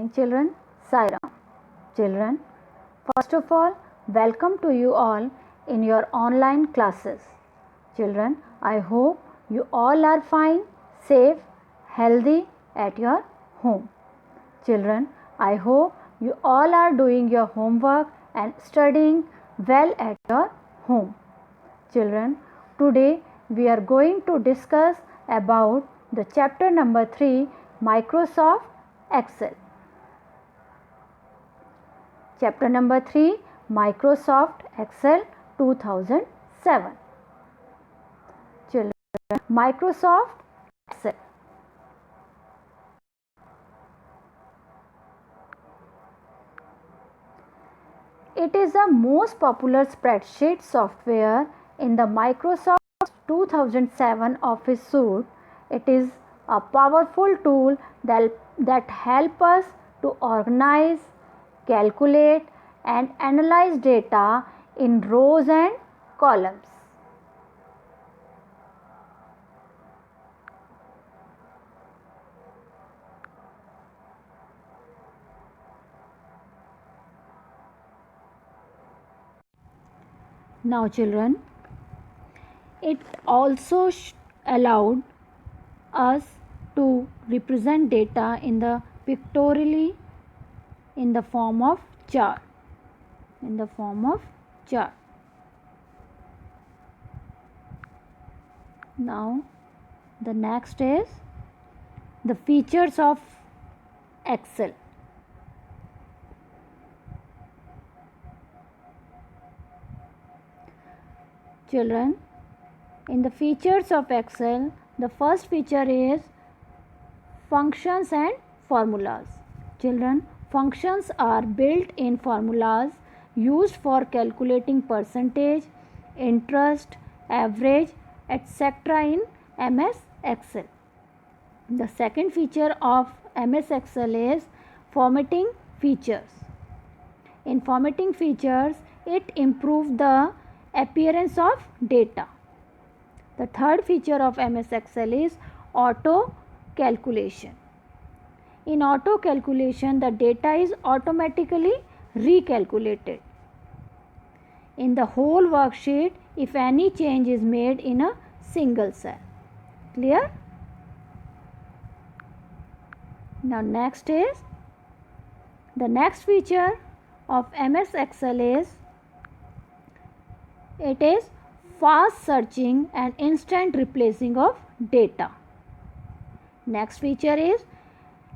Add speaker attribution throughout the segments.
Speaker 1: Children, Sairam. Children, first of all, welcome to you all in your online classes. Children, I hope you all are fine, safe, healthy at your home. Children, I hope you all are doing your homework and studying well at your home. Children, today we are going to discuss about the chapter number 3, Microsoft Excel. Chapter number 3, Microsoft Excel 2007. Children, Microsoft Excel. It is the most popular spreadsheet software in the Microsoft 2007 Office suite. It is a powerful tool that helps us to organize, calculate and analyze data in rows and columns. Now children, it also allowed us to represent data in the pictorially in the form of chart. Now the next is the features of Excel. Children, in the features of Excel, the first feature is functions and formulas. Children, functions are built-in formulas used for calculating percentage, interest, average, etc. in MS Excel. The second feature of MS Excel is formatting features. In formatting features, it improves the appearance of data. The third feature of MS Excel is auto calculation. In auto calculation, the data is automatically recalculated in the whole worksheet if any change is made in a single cell. Clear? Now next feature of MS Excel is it is fast searching and instant replacing of data. Next feature is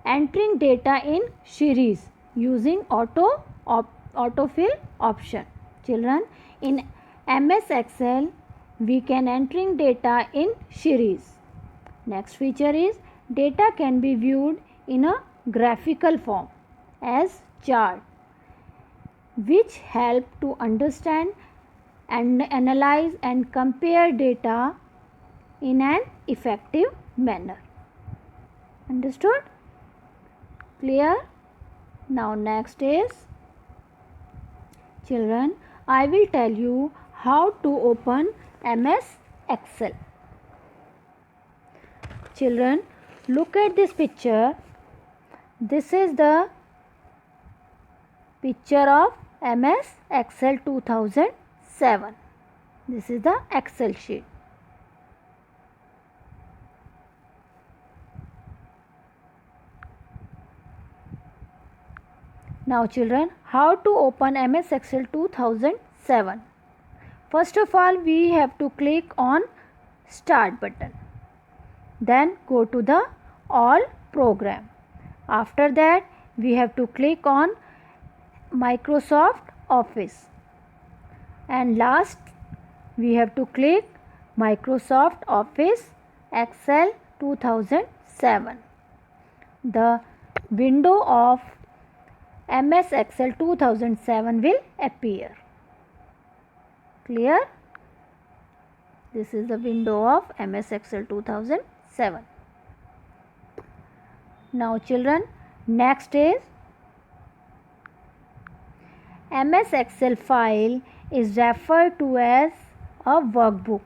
Speaker 1: entering data in series using autofill option. Children, in MS Excel we can entering data in series. Next feature is data can be viewed in a graphical form as chart, which help to understand and analyze and compare data in an effective manner. Understood? Clear? Now next is, children, I will tell you how to open MS Excel. Children, look at this picture. This is the picture of MS Excel 2007. This is the Excel sheet. Now children, how to open MS Excel 2007? First of all, we have to click on Start button. Then go to the All program. After that, we have to click on Microsoft Office. And last, we have to click Microsoft Office Excel 2007. The window of MS Excel 2007 will appear. Clear? This is the window of MS Excel 2007. Now children, next is MS Excel file is referred to as a workbook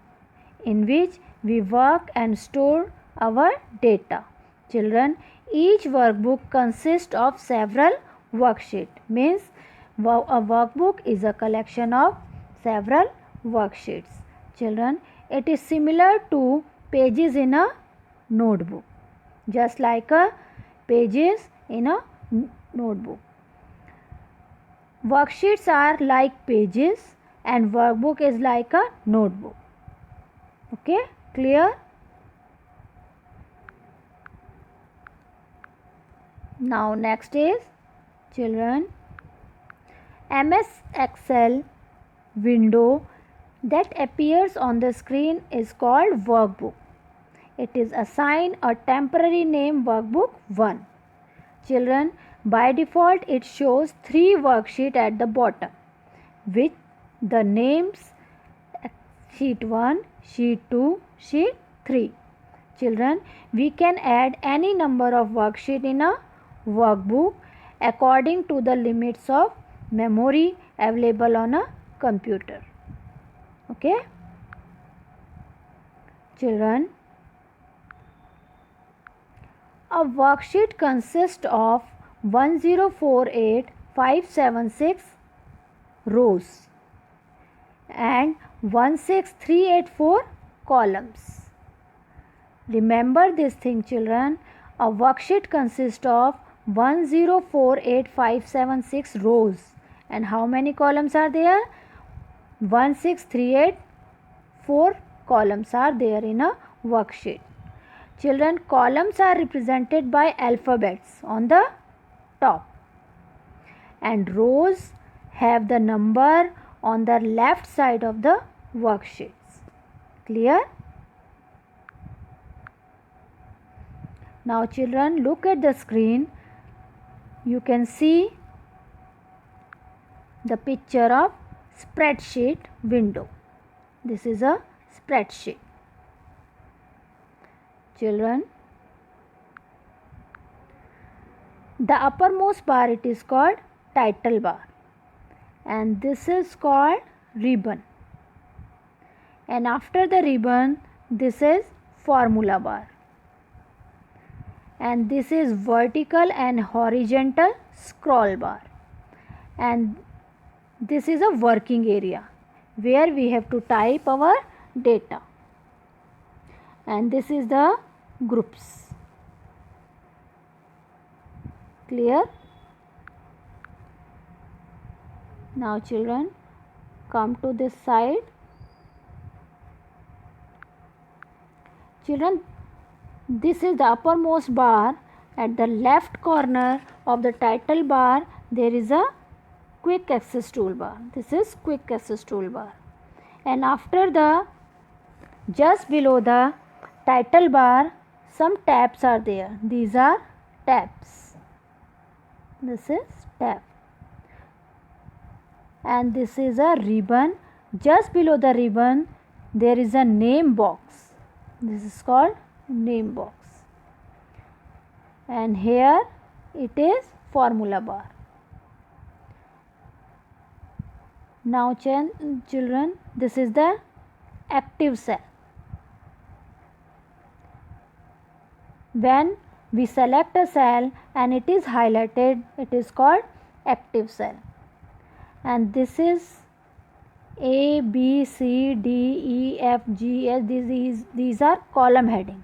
Speaker 1: in which we work and store our data. Children, each workbook consists of several worksheets. Means a workbook is a collection of several worksheets. Children, it is similar to pages in a notebook. Just like a pages in a notebook. Worksheets are like pages and workbook is like a notebook. Okay, clear? Now next is children, MS Excel window that appears on the screen is called workbook. It is assigned a temporary name workbook 1. Children, by default it shows 3 worksheets at the bottom with the names sheet 1, sheet 2, sheet 3. Children, we can add any number of worksheets in a workbook according to the limits of memory available on a computer. Okay? Children, a worksheet consists of 1048576 rows and 16384 columns. Remember this thing, children. A worksheet consists of 1048576 rows and how many columns are there? 16384 columns are there in a worksheet. Children, columns are represented by alphabets on the top and rows have the number on the left side of the worksheets. Clear? Now children, look at the screen. You can see the picture of spreadsheet window. This is a spreadsheet. Children, the uppermost bar, it is called title bar and this is called ribbon, and after the ribbon this is formula bar, and this is vertical and horizontal scroll bar, and this is a working area where we have to type our data, and this is the groups. Clear? Now children, come to this side. Children, this is the uppermost bar. At the left corner of the title bar there is a quick access toolbar. This is quick access toolbar, and after the just below the title bar some tabs are there. These are tabs. This is tab, and this is a ribbon. Just below the ribbon there is a name box. This is called name box, and here it is formula bar. Now children, this is the active cell. When we select a cell and it is highlighted, it is called active cell, and this is A, B, C, D, E, F, G, H. These are column heading.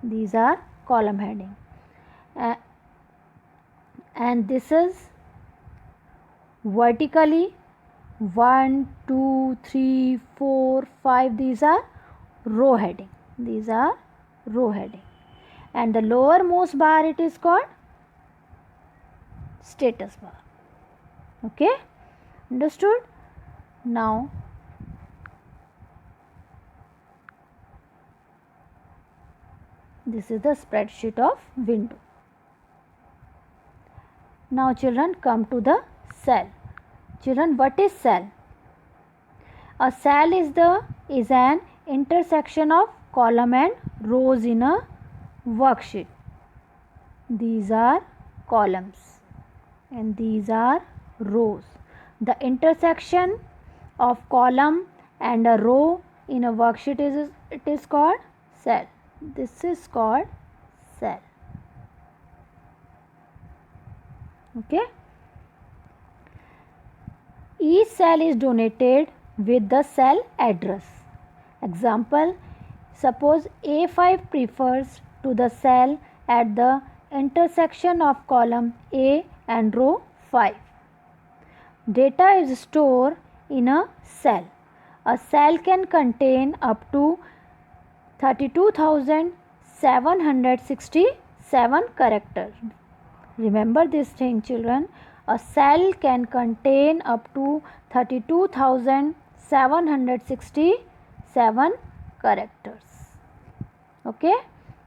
Speaker 1: These are column heading, and this is vertically 1, 2, 3, 4, 5. These are row heading. These are row heading, and the lowermost bar, it is called status bar. Okay, understood? Now this is the spreadsheet of window. Now children, come to the cell. Children, what is cell? A cell is an intersection of column and rows in a worksheet. These are columns and these are rows. The intersection of column and a row in a worksheet is called cell. This is called cell. Okay. Each cell is donated with the cell address. Example, suppose A5 refers to the cell at the intersection of column A and row 5. Data is stored in a cell. A cell can contain up to 32,767 characters. Remember this thing, children. A cell can contain up to 32,767 characters. Okay,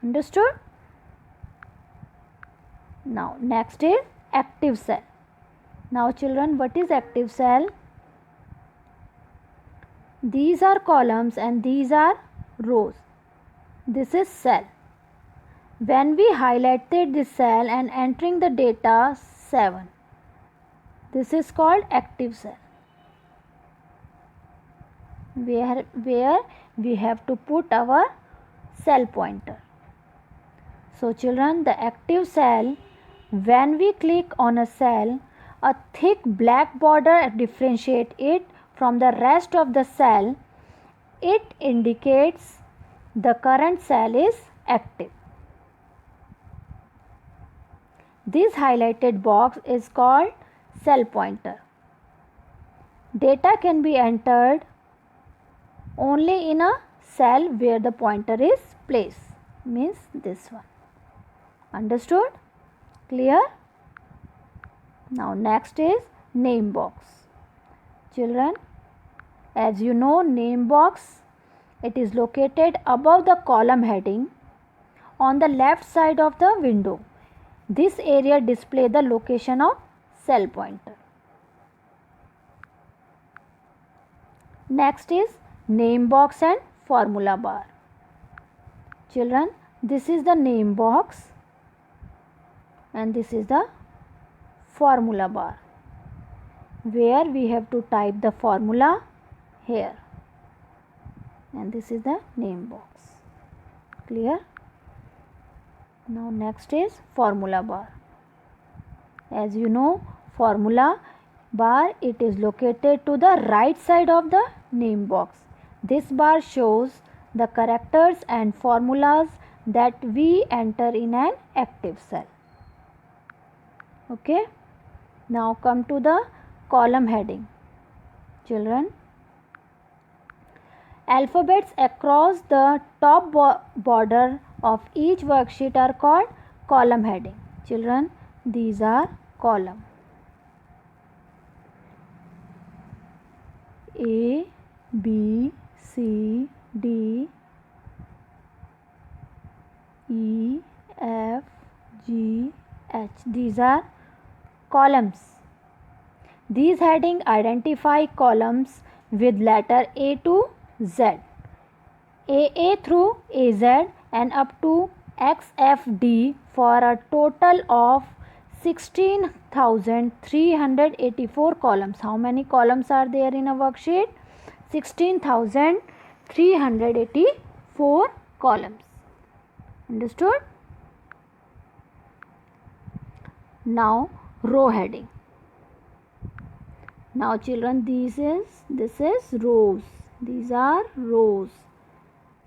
Speaker 1: understood? Now next is active cell. Now children, what is active cell? These are columns and these are rows. This is cell. When we highlighted this cell and entering the data 7, this is called active cell, where we have to put our cell pointer. So children, the active cell, when we click on a cell, a thick black border differentiates it from the rest of the cell. It indicates the current cell is active. This highlighted box is called cell pointer. Data can be entered only in a cell where the pointer is placed, means this one. Understood? Clear? Now next is name box. Children, as you know, name box, it is located above the column heading on the left side of the window. This area displays the location of cell pointer. Next is name box and formula bar. Children, this is the name box and this is the formula bar, where we have to type the formula here, and this is the name box. Clear? Now next is formula bar. As you know, formula bar, it is located to the right side of the name box. This bar shows the characters and formulas that we enter in an active cell. Okay. Now come to the column heading. Children, alphabets across the top border of each worksheet are called column heading. Children, these are column. A, B, C, D, E, F, G, H. These are columns. These headings identify columns with letter A to Z, AA through AZ and up to XFD for a total of 16,384 columns. How many columns are there in a worksheet? 16,384 columns. Understood? Now row heading. Now children, this is rows. These are rows.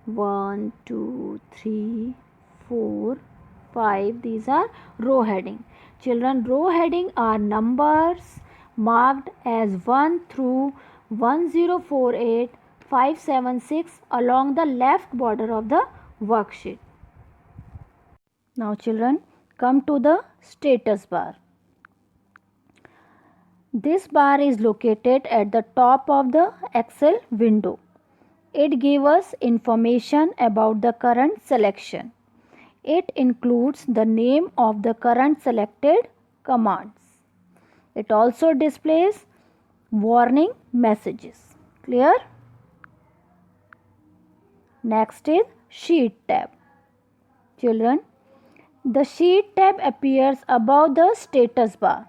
Speaker 1: 1, 2, 3, 4, 5. These are row heading. Children, row heading are numbers marked as 1 through 1048, 576 along the left border of the worksheet. Now children, come to the status bar. This bar is located at the top of the Excel window. It gives us information about the current selection. It includes the name of the current selected commands. It also displays warning messages. Clear? Next is Sheet tab. Children, the Sheet tab appears above the status bar.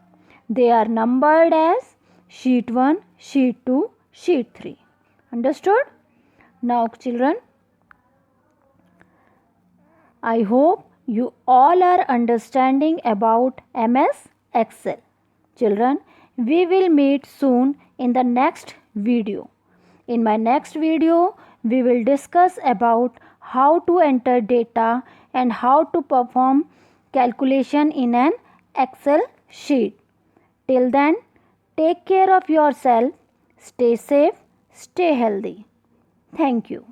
Speaker 1: They are numbered as Sheet 1, Sheet 2, Sheet 3. Understood? Now children, I hope you all are understanding about MS Excel. Children, we will meet soon in the next video. In my next video, we will discuss about how to enter data and how to perform calculation in an Excel sheet. Till then, take care of yourself, stay safe, stay healthy. Thank you.